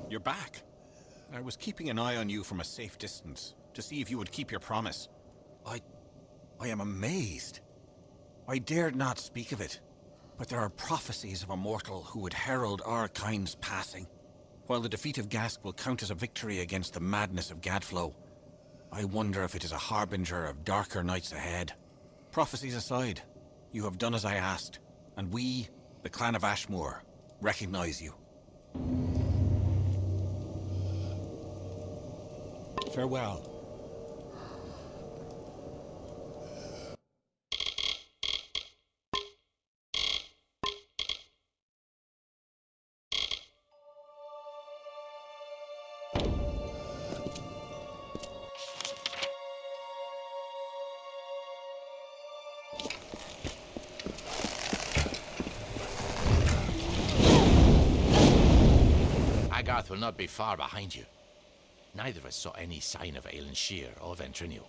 You're back. I was keeping an eye on you from a safe distance, to see if you would keep your promise. I am amazed. I dared not speak of it, but there are prophecies of a mortal who would herald our kind's passing. While the defeat of Gask will count as a victory against the madness of Gadflow, I wonder if it is a harbinger of darker nights ahead. Prophecies aside, you have done as I asked, and we, the clan of Ashmore, recognize you. Farewell. Agarth will not be far behind you. neither of us saw any sign of Alan Shear or Ventrinio.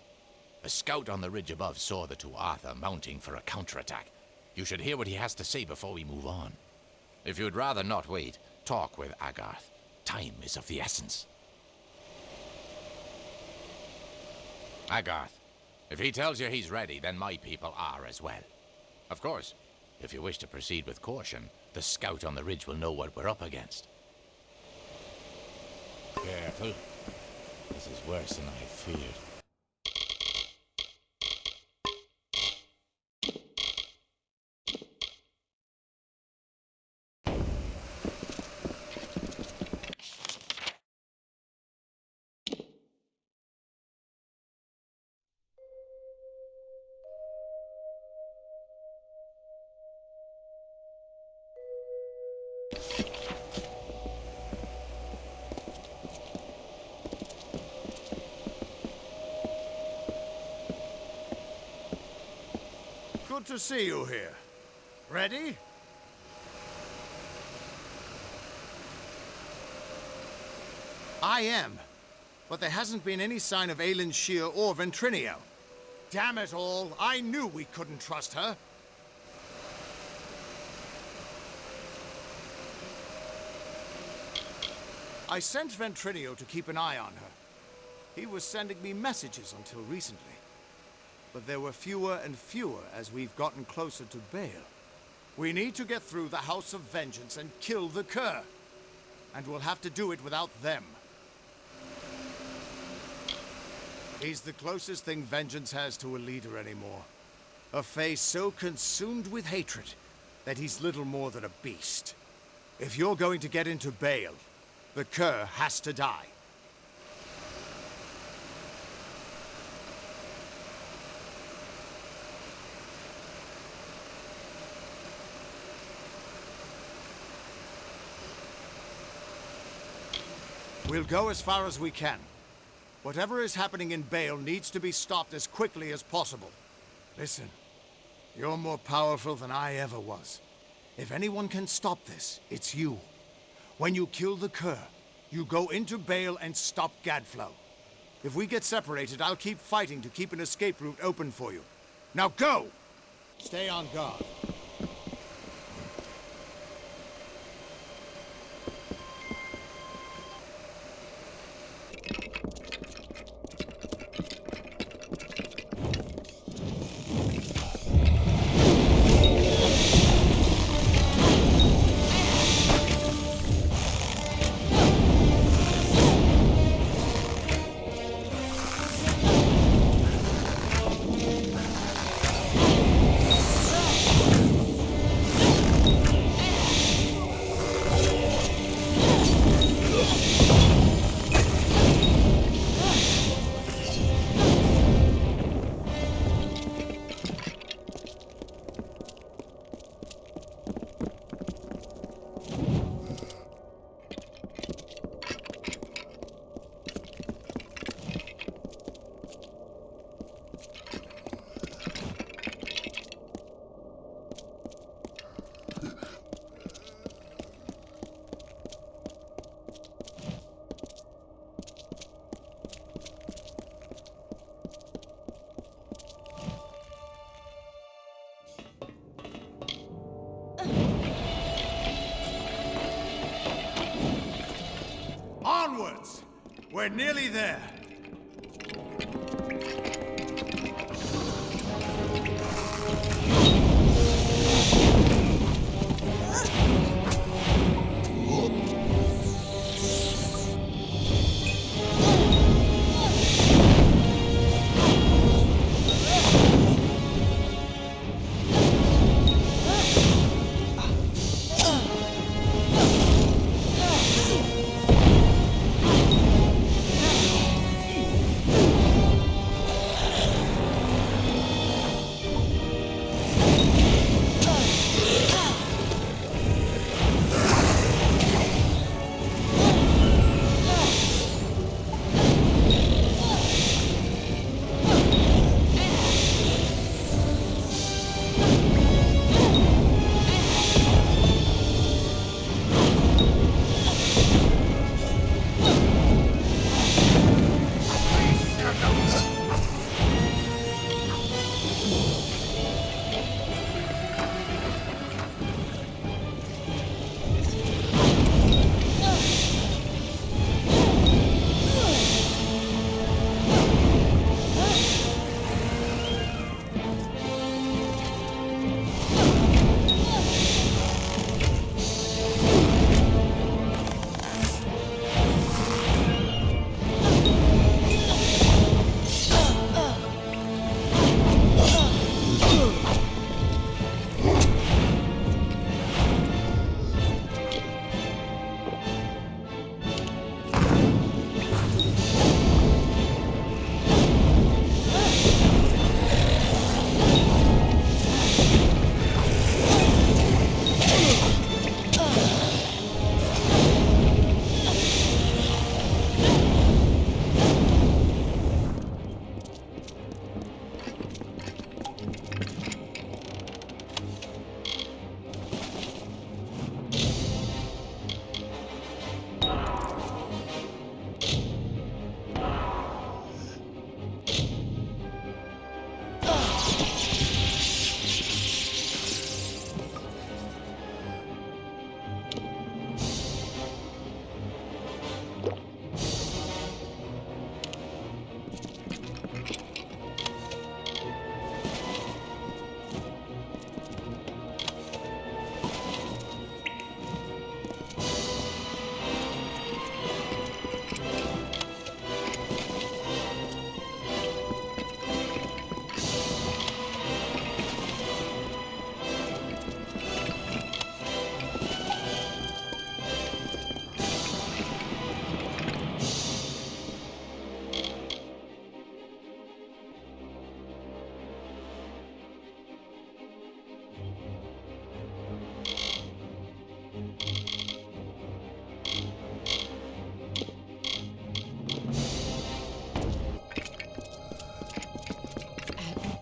A scout on the ridge above saw the two Arthur mounting for a counterattack. You should hear what he has to say before we move on. If you'd rather not wait, talk with Agarth. Time is of the essence. Agarth, if he tells you he's ready, then my people are as well. Of course, if you wish to proceed with caution, the scout on the ridge will know what we're up against. Careful. This is worse than I feared. Good to see you here. Ready? I am. But there hasn't been any sign of Aelin Shear or Ventrinio. Damn it all, I knew we couldn't trust her. I sent Ventrinio to keep an eye on her. He was sending me messages until recently. But there were fewer and fewer as we've gotten closer to Baal. We need to get through the House of Vengeance and kill the Cur. And we'll have to do it without them. He's the closest thing Vengeance has to a leader anymore. A face so consumed with hatred that he's little more than a beast. If you're going to get into Baal, the Cur has to die. We'll go as far as we can. Whatever is happening in Baal needs to be stopped as quickly as possible. Listen, you're more powerful than I ever was. If anyone can stop this, it's you. When you kill the Cur, you go into Baal and stop Gadflow. If we get separated, I'll keep fighting to keep an escape route open for you. Now go! Stay on guard. Onwards! We're nearly there.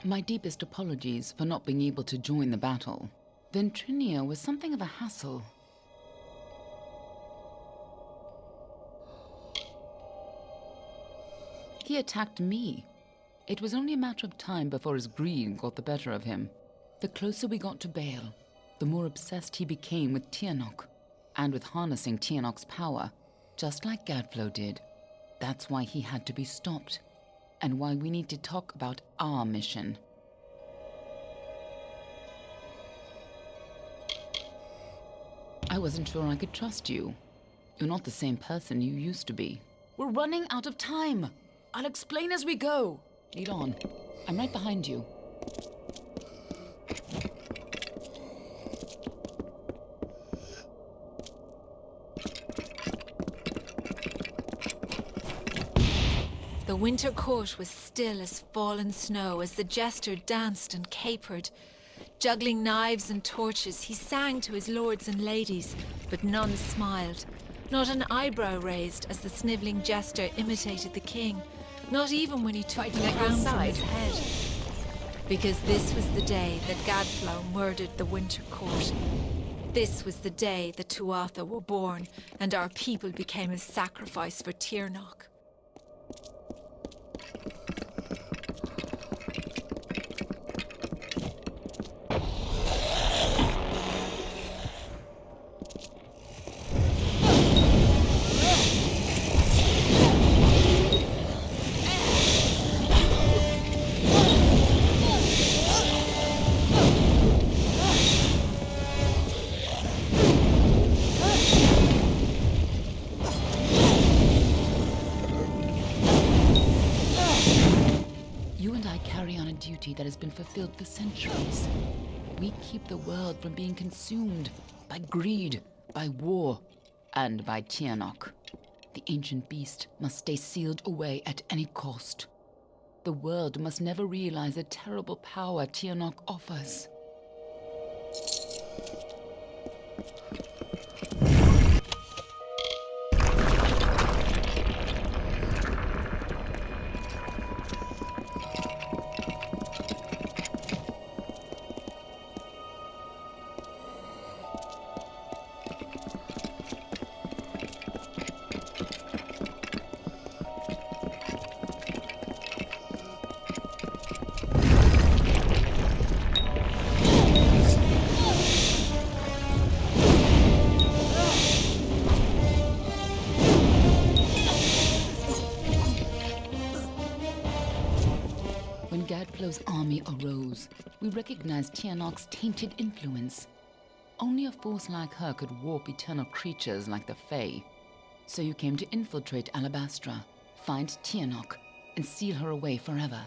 My deepest apologies for not being able to join the battle. Ventrinia was something of a hassle. He attacked me. It was only a matter of time before his greed got the better of him. The closer we got to Baal, the more obsessed he became with Tiernok, and with harnessing Tiernok's power, just like Gadflow did. That's why he had to be stopped, and why we need to talk about our mission. I wasn't sure I could trust you. You're not the same person you used to be. We're running out of time. I'll explain as we go. Lead on. I'm right behind you. The winter court was still as fallen snow as the jester danced and capered. Juggling knives and torches, he sang to his lords and ladies, but none smiled. Not an eyebrow raised as the snivelling jester imitated the king, not even when he took the crown from his head. Because this was the day that Gadflow murdered the winter court. This was the day the Tuatha were born, and our people became a sacrifice for Tiernok. That has been fulfilled for centuries. We keep the world from being consumed by greed, by war, and by Tiernok. The ancient beast must stay sealed away at any cost. The world must never realize the terrible power Tiernok offers. Gadflow's army arose, we recognized Tiernok's tainted influence. Only a force like her could warp eternal creatures like the Fae. So you came to infiltrate Alabastra, find Tiernok, and seal her away forever.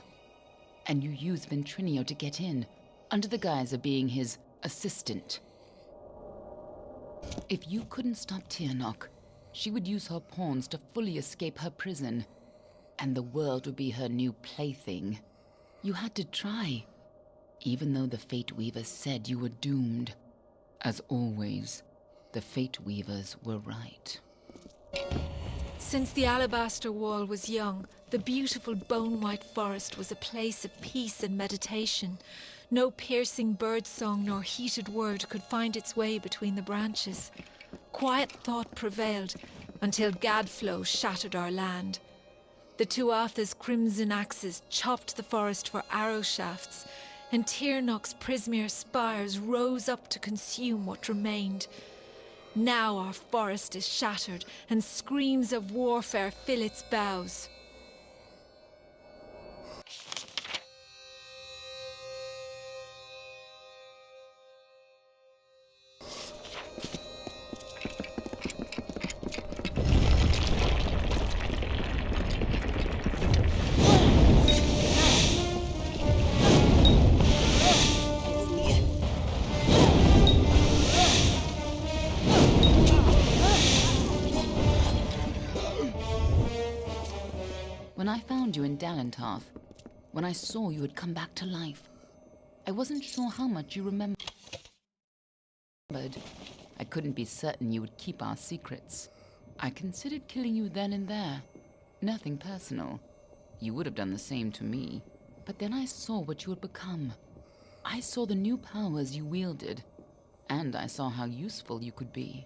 And you used Ventrinio to get in, under the guise of being his assistant. If you couldn't stop Tiernok, she would use her pawns to fully escape her prison, and the world would be her new plaything. You had to try, even though the Fate Weavers said you were doomed. As always, the Fate Weavers were right. Since the Alabaster Wall was young, the beautiful bone-white forest was a place of peace and meditation. No piercing birdsong nor heated word could find its way between the branches. Quiet thought prevailed until Gadflow shattered our land. The Tuatha's crimson axes chopped the forest for arrow shafts, and Tiernok's Prismere spires rose up to consume what remained. Now our forest is shattered, and screams of warfare fill its boughs. When I found you in Dalentarth, when I saw you had come back to life, I wasn't sure how much you remembered. I couldn't be certain you would keep our secrets. I considered killing you then and there. Nothing personal. You would have done the same to me. But then I saw what you had become. I saw the new powers you wielded, and I saw how useful you could be.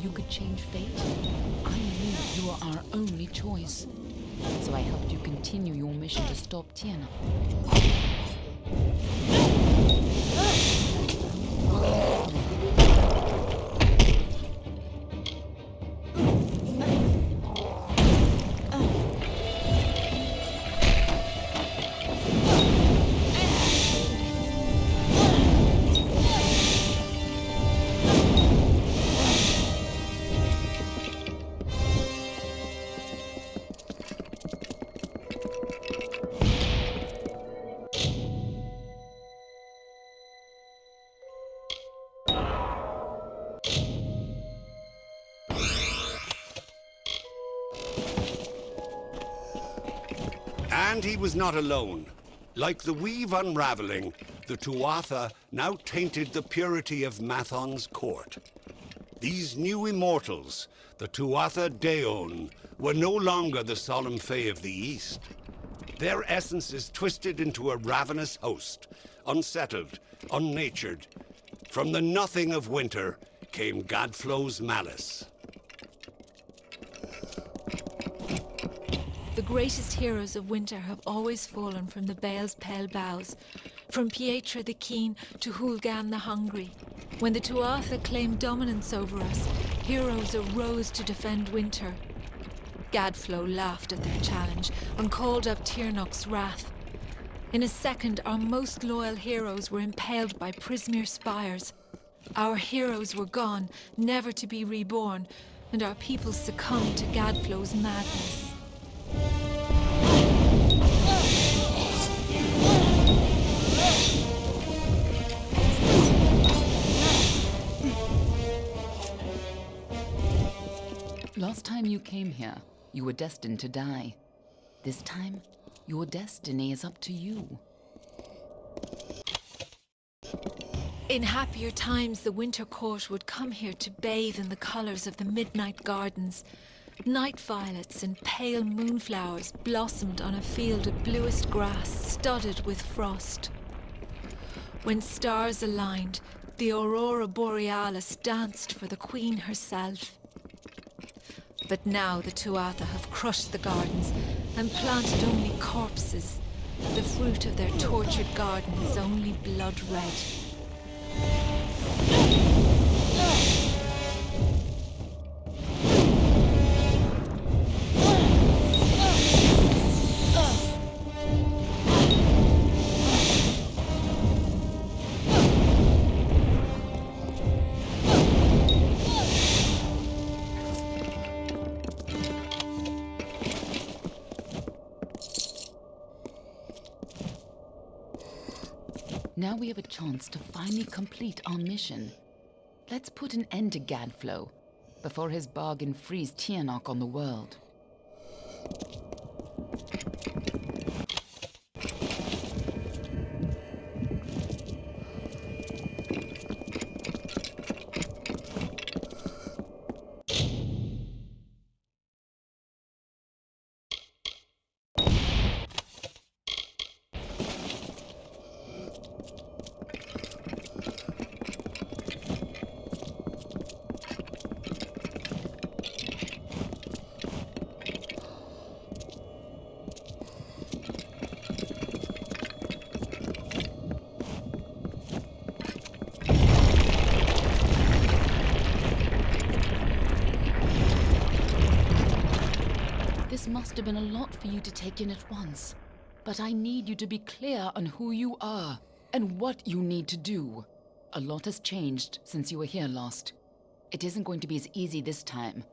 You could change fate. I knew you were our only choice. So I helped you continue your mission to stop Tiana. And he was not alone. Like the weave unraveling, the Tuatha now tainted the purity of Mathon's court. These new immortals, the Tuatha Daon, were no longer the solemn Fae of the East. Their essences twisted into a ravenous host, unsettled, unnatured. From the nothing of winter came Gadflow's malice. The greatest heroes of winter have always fallen from the Bale's pale boughs, from Pietra the Keen to Hulgan the Hungry. When the Tuatha claimed dominance over us, heroes arose to defend winter. Gadflow laughed at their challenge and called up Tirnoch's wrath. In a second, our most loyal heroes were impaled by Prismere spires. Our heroes were gone, never to be reborn, and our people succumbed to Gadflow's madness. Last time you came here, you were destined to die. This time, your destiny is up to you. In happier times, the Winter Court would come here to bathe in the colors of the midnight gardens. Night violets and pale moonflowers blossomed on a field of bluest grass studded with frost. When stars aligned, the Aurora Borealis danced for the Queen herself. But now the Tuatha have crushed the gardens and planted only corpses. The fruit of their tortured garden is only blood red. Now we have a chance to finally complete our mission. Let's put an end to Gadflow before his bargain frees Tirnoch on the world. have been a lot for you to take in at once, but I need you to be clear on who you are and what you need to do. A lot has changed since you were here last. It isn't going to be as easy this time,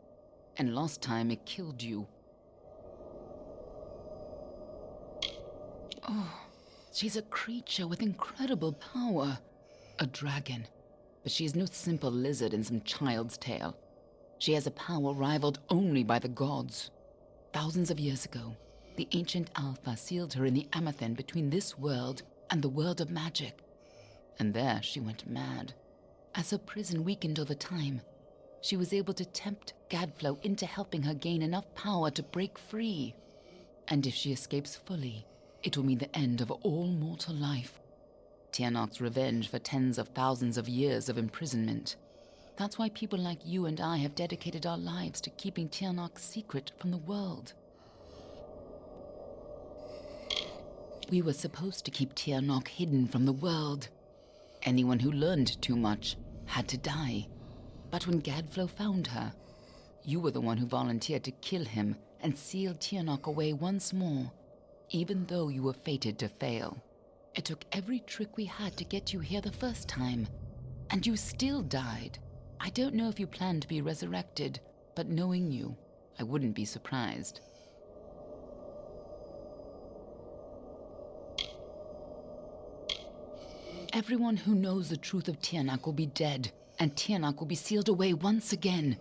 and last time it killed you. Oh, she's a creature with incredible power. A dragon. But she is no simple lizard in some child's tale. She has a power rivaled only by the gods. Thousands of years ago, the ancient Alpha sealed her in the Amethyst between this world and the world of magic. And there she went mad. As her prison weakened over time, she was able to tempt Gadflow into helping her gain enough power to break free. And if she escapes fully, it will mean the end of all mortal life. Tianok's revenge for tens of thousands of years of imprisonment. That's why people like you and I have dedicated our lives to keeping Tianok's secret from the world. We were supposed to keep Tianok hidden from the world. Anyone who learned too much had to die. But when Gadflow found her, you were the one who volunteered to kill him and seal Tianok away once more, even though you were fated to fail. It took every trick we had to get you here the first time, and you still died. I don't know if you plan to be resurrected, but knowing you, I wouldn't be surprised. Everyone who knows the truth of Tianak will be dead, and Tianak will be sealed away once again.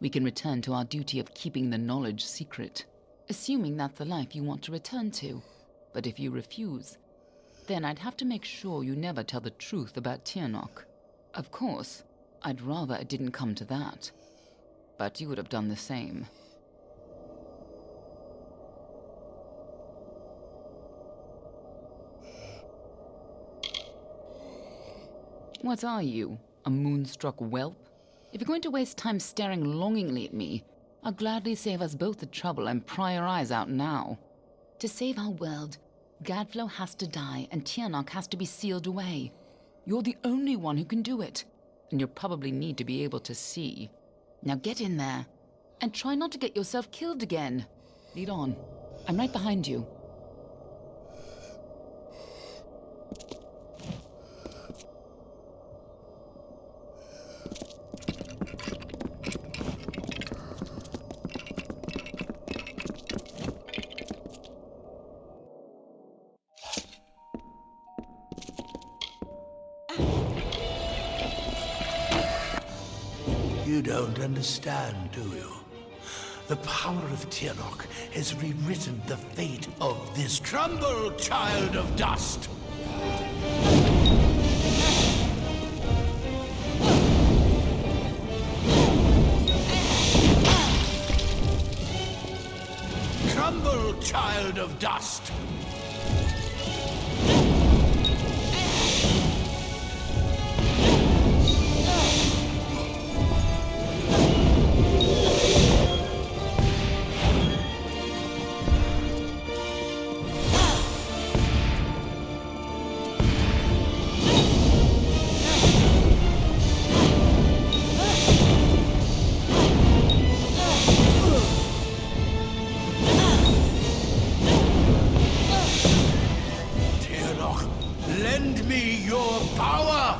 We can return to our duty of keeping the knowledge secret, assuming that's the life you want to return to. But if you refuse, then I'd have to make sure you never tell the truth about Tianok. Of course, I'd rather it didn't come to that. But you would have done the same. What are you, a moonstruck whelp? If you're going to waste time staring longingly at me, I'll gladly save us both the trouble and pry your eyes out now. To save our world, Gadflow has to die and Tianok has to be sealed away. You're the only one who can do it, and you'll probably need to be able to see. Now get in there, and try not to get yourself killed again. Lead on. I'm right behind you. You don't understand, do you? The power of Tianok has rewritten the fate of this. Tremble, child of dust! Tremble, child of dust! Lend me your power!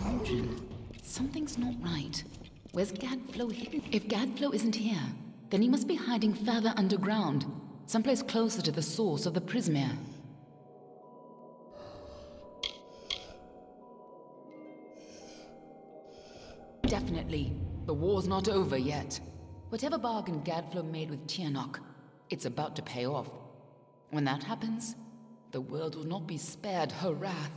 An illusion. Something's not right. Where's Gadflow hidden? If Gadflow isn't here, then he must be hiding further underground, someplace closer to the source of the Prismere. Definitely. The war's not over yet. Whatever bargain Gadflow made with Tianok, it's about to pay off. When that happens, the world will not be spared her wrath.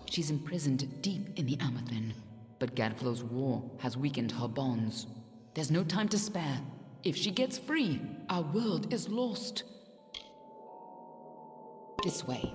She's imprisoned deep in the Amethyst, but Gadflow's war has weakened her bonds. There's no time to spare. If she gets free, our world is lost. This way.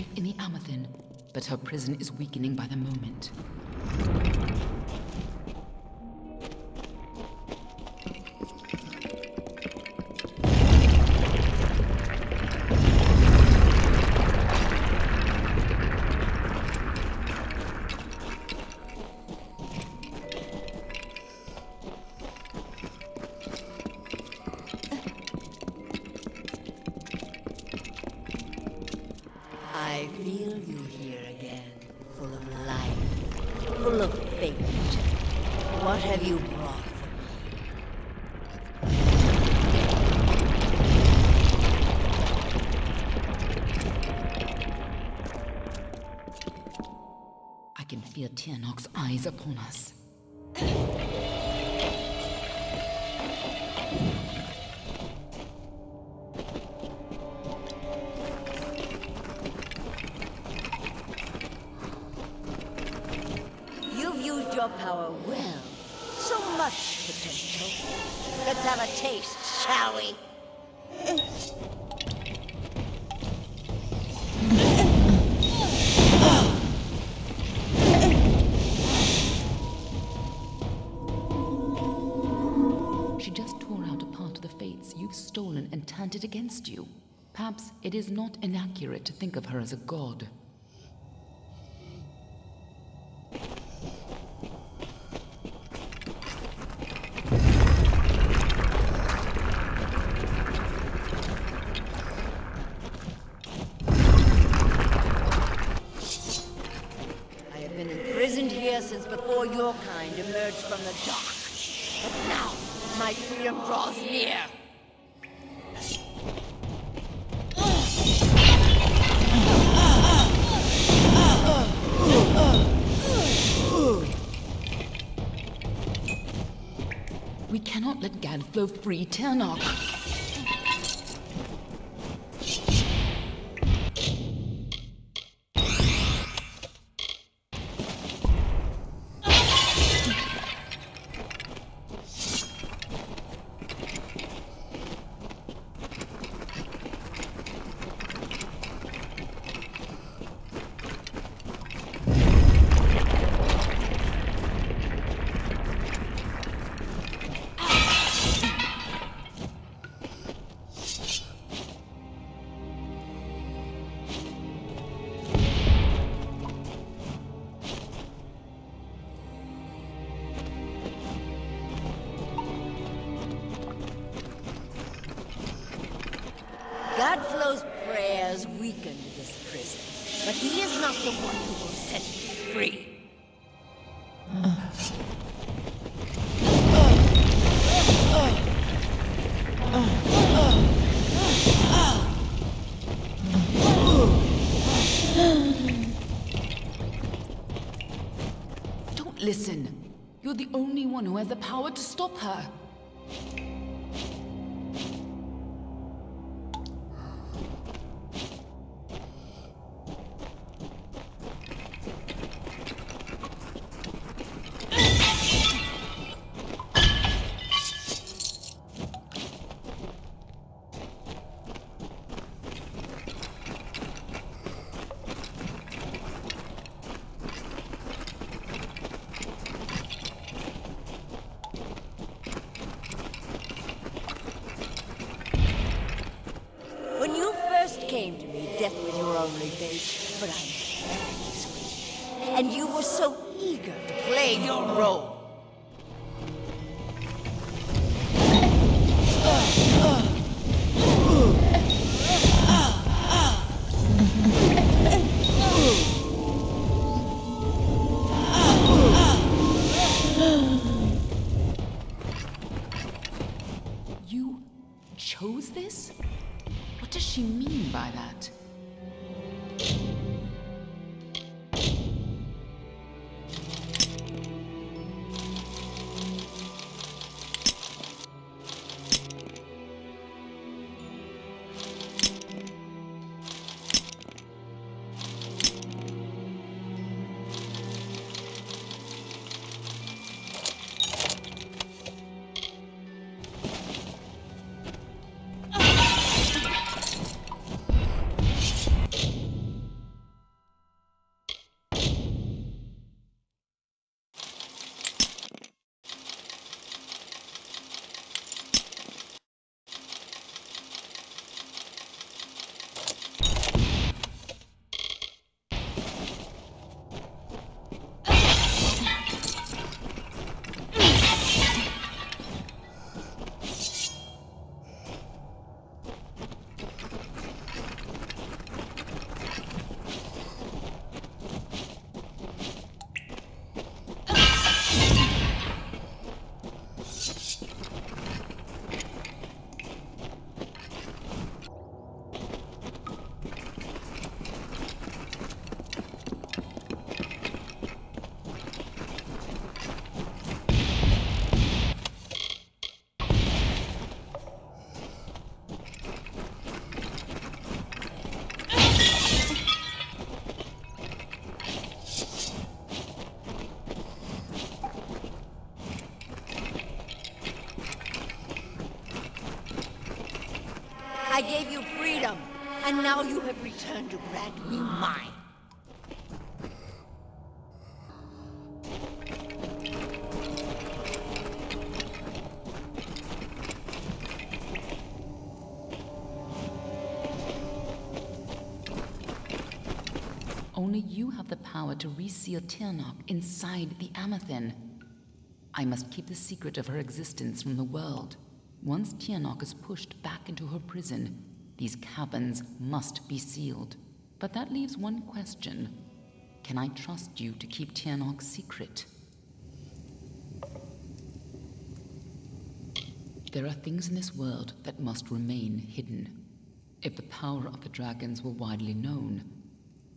safe in the Amathin, but her prison is weakening by the moment. I feel you here again, full of life, full of fate. What have you brought for me? I can feel Tianok's eyes upon us. You've used your power well. So much potential. Let's have a taste, shall we? She just tore out a part of the fates you've stolen and turned it against you. Perhaps it is not inaccurate to think of her as a god. I have been imprisoned here since before your kind emerged from the dark. But now, my freedom draws near. We cannot let Gadflow free Tianok. Godflow's prayers weakened this prison, but he is not the one who will set me free. Don't listen. You're the only one who has the power to stop her. When you first came to me, death was your only fate, but I knew this way. And you were so eager to play your role. You chose this? What does she mean by that? I gave you freedom, and now you have returned to grant me mine. Only you have the power to reseal Tirnoch inside the Amethyst. I must keep the secret of her existence from the world. Once Tirnoch is pushed back into her prison, these caverns must be sealed. But that leaves one question. Can I trust you to keep Tirnoch's secret? There are things in this world that must remain hidden. If the power of the dragons were widely known,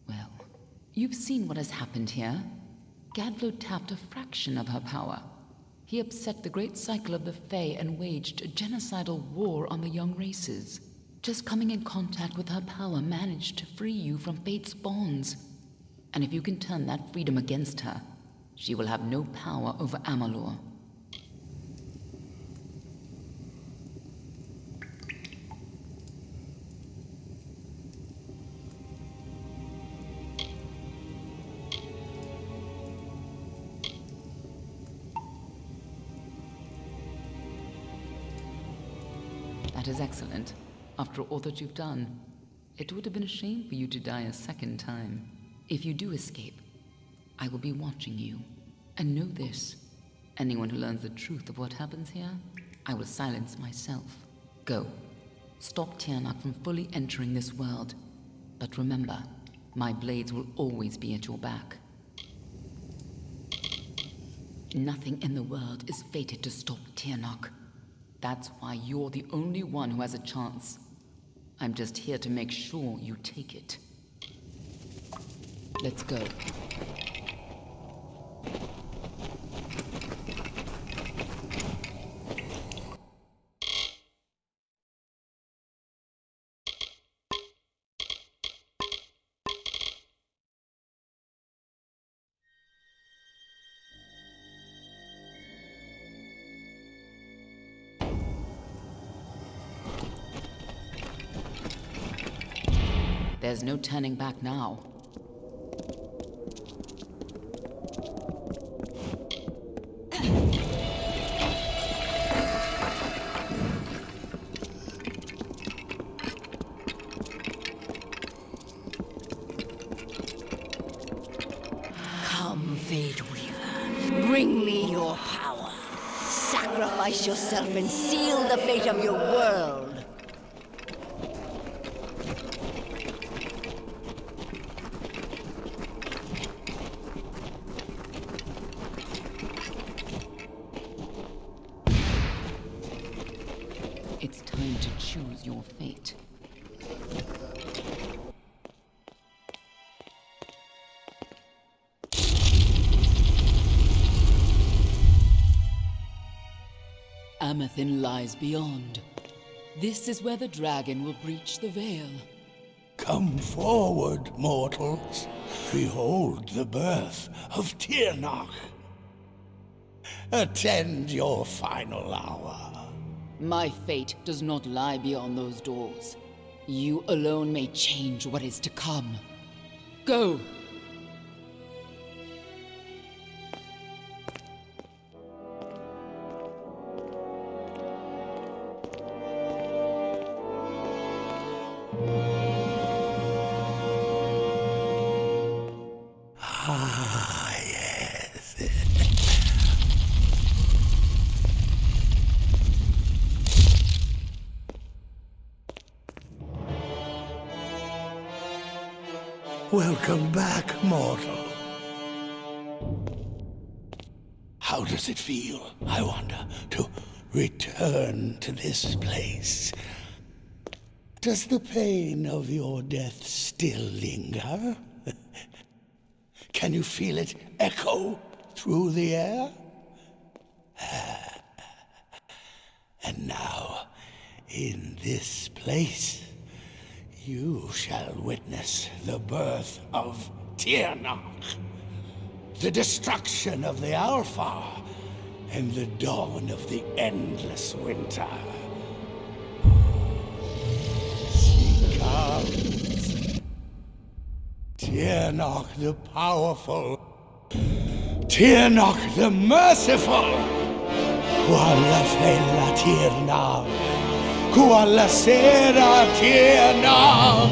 well, you've seen what has happened here. Gadlo tapped a fraction of her power. He upset the great cycle of the Fae and waged a genocidal war on the young races. Just coming in contact with her power managed to free you from fate's bonds. And if you can turn that freedom against her, she will have no power over Amalur. That is excellent. After all that you've done, it would have been a shame for you to die a second time. If you do escape, I will be watching you. And know this, anyone who learns the truth of what happens here, I will silence myself. Go. Stop Tirnoch from fully entering this world. But remember, my blades will always be at your back. Nothing in the world is fated to stop Tirnoch. That's why you're the only one who has a chance. I'm just here to make sure you take it. Let's go. There's no turning back now. Come, Fate Weaver. Bring me your power. Sacrifice yourself and seal the fate of your world. It's time to choose your fate. Amethyst lies beyond. This is where the dragon will breach the veil. Come forward, mortals. Behold the birth of Tirnoch. Attend your final hour. My fate does not lie beyond those doors. You alone may change what is to come. Go! Ah, yes. Welcome back, mortal. How does it feel, I wonder, to return to this place? Does the pain of your death still linger? Can you feel it echo through the air? And now, in this place, you shall witness the birth of Tirnoch, the destruction of the Alpha, and the dawn of the endless winter. yourselves. Tirnoch the powerful, Tirnoch the merciful, Qualla fella Tirnoch, Qualla sera Tirnoch.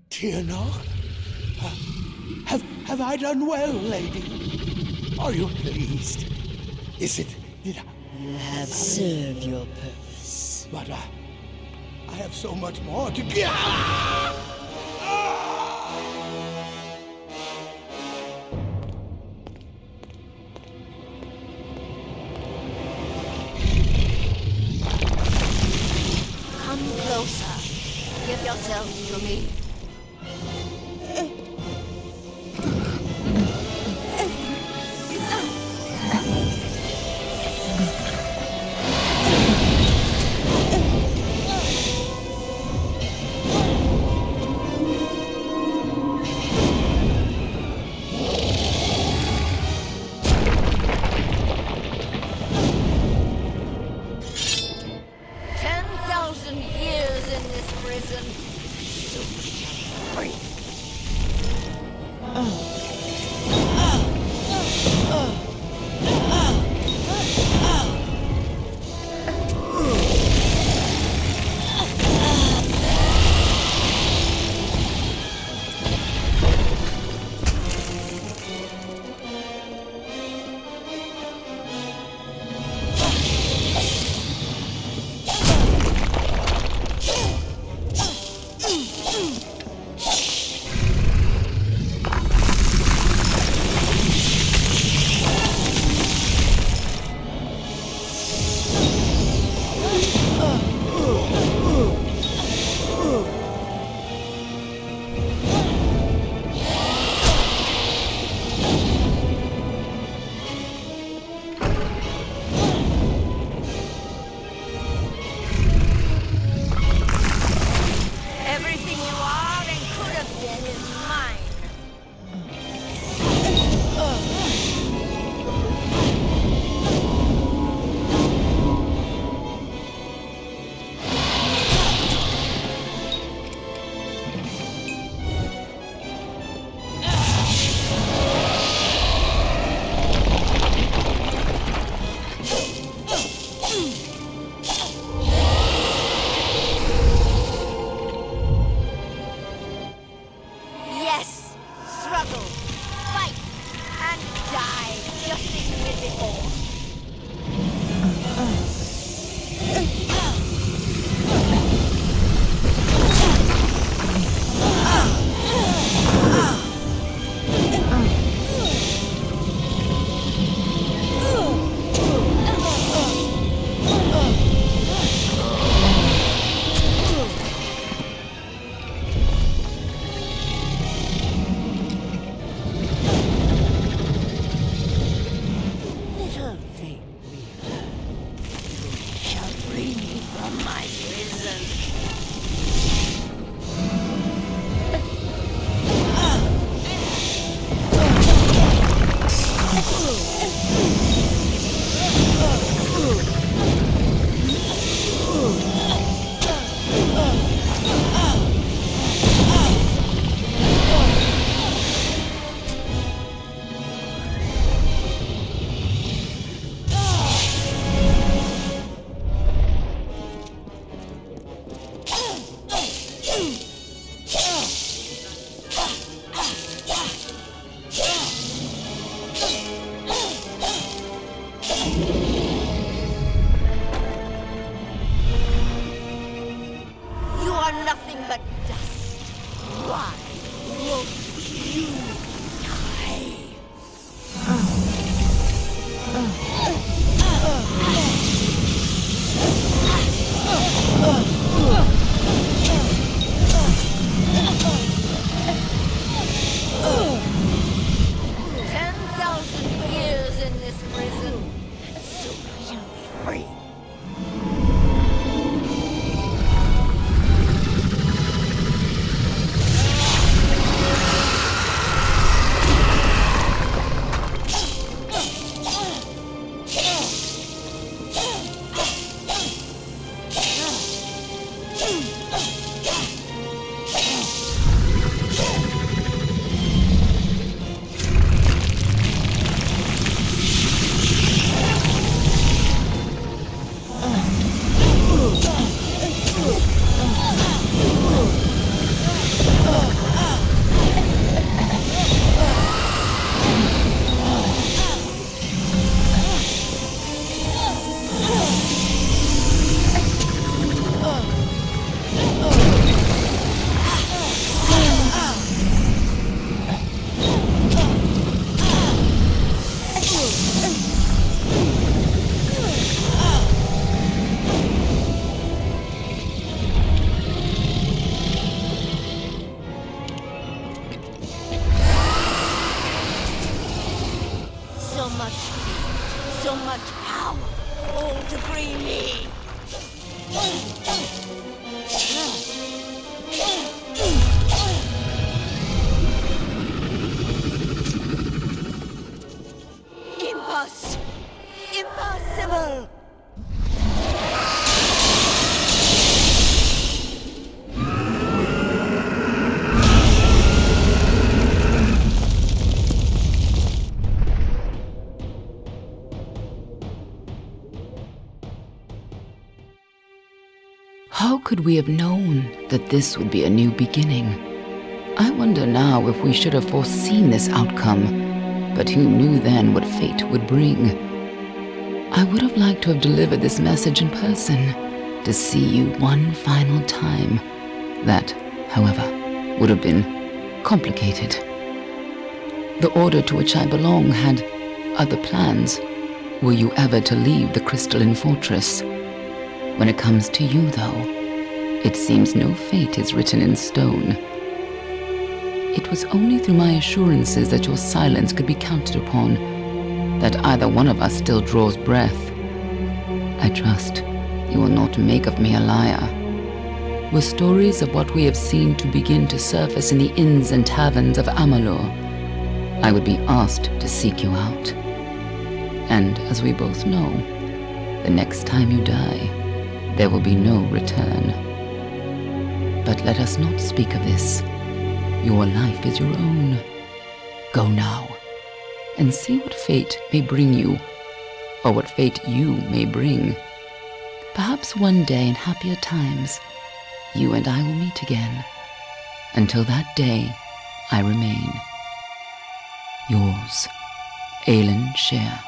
Tirnoch? Have I done well, lady? Are you pleased? Is it... Did I... You have served your purpose. But I have so much more to give. Come closer. Give yourself to me. to free me. Impossible! How could we have known that this would be a new beginning? I wonder now if we should have foreseen this outcome, but who knew then what fate would bring? I would have liked to have delivered this message in person, to see you one final time. That, however, would have been complicated. The order to which I belong had other plans. Were you ever to leave the crystalline fortress? When it comes to you, though, it seems no fate is written in stone. It was only through my assurances that your silence could be counted upon that either one of us still draws breath. I trust you will not make of me a liar. Were stories of what we have seen to begin to surface in the inns and taverns of Amalur, I would be asked to seek you out. And as we both know, the next time you die, there will be no return. But let us not speak of this. Your life is your own. Go now, and see what fate may bring you, or what fate you may bring. Perhaps one day in happier times, you and I will meet again. Until that day, I remain yours, Aelin Shear.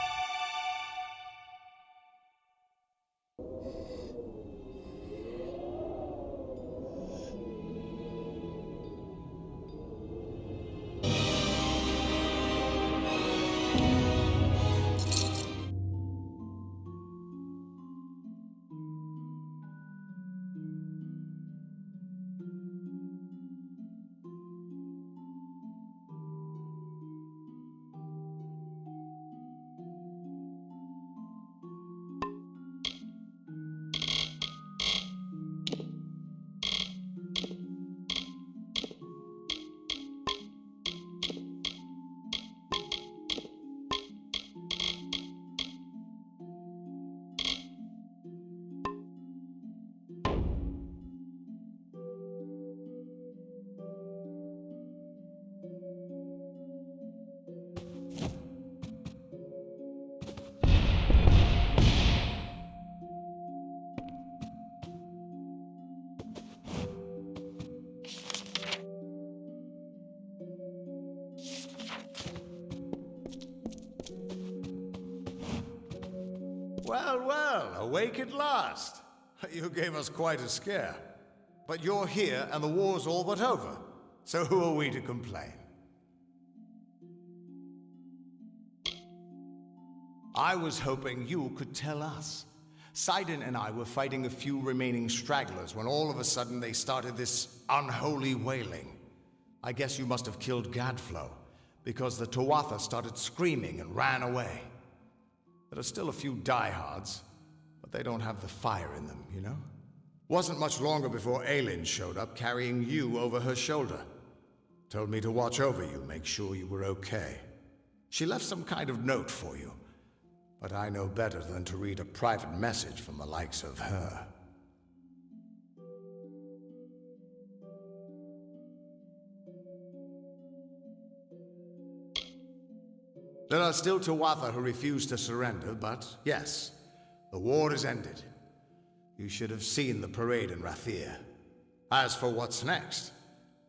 Well, well, awake at last. You gave us quite a scare. But you're here and the war's all but over. So who are we to complain? I was hoping you could tell us. Sidon and I were fighting a few remaining stragglers when all of a sudden they started this unholy wailing. I guess you must have killed Gadflow, because the Tuatha started screaming and ran away. There are still a few diehards, but they don't have the fire in them, you know? Wasn't much longer before Aelin showed up carrying you over her shoulder. Told me to watch over you, make sure you were okay. She left some kind of note for you, but I know better than to read a private message from the likes of her. There are still Tuatha who refuse to surrender, but yes, the war is ended. You should have seen the parade in Rathir. As for what's next,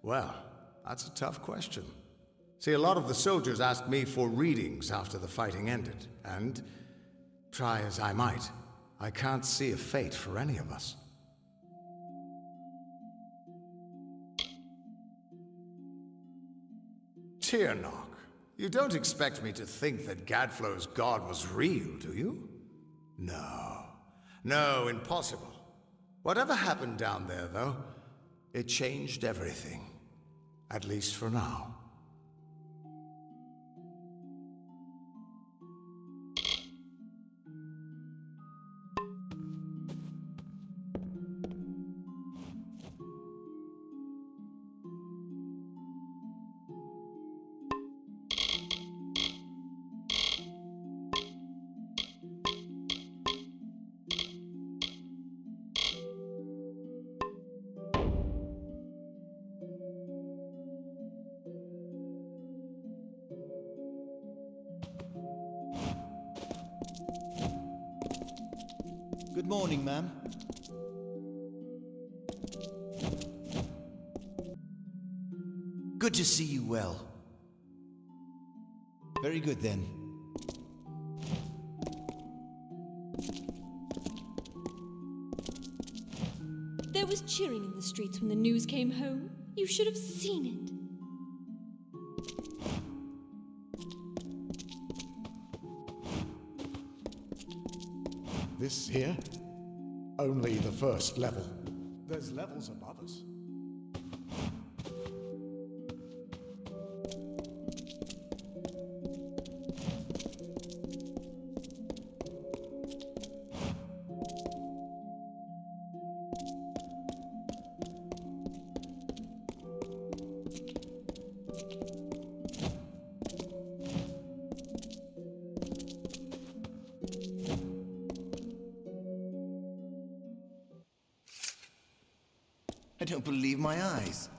well, that's a tough question. See, a lot of the soldiers asked me for readings after the fighting ended, and try as I might, I can't see a fate for any of us. Tirnoch. You don't expect me to think that Gadflow's god was real, do you? No. No, impossible. Whatever happened down there, though, it changed everything. At least for now. Good morning, ma'am. Good to see you well. Very good then. There was cheering in the streets when the news came home. You should have seen it. This here? Only the first level. There's levels above us. I don't believe my eyes.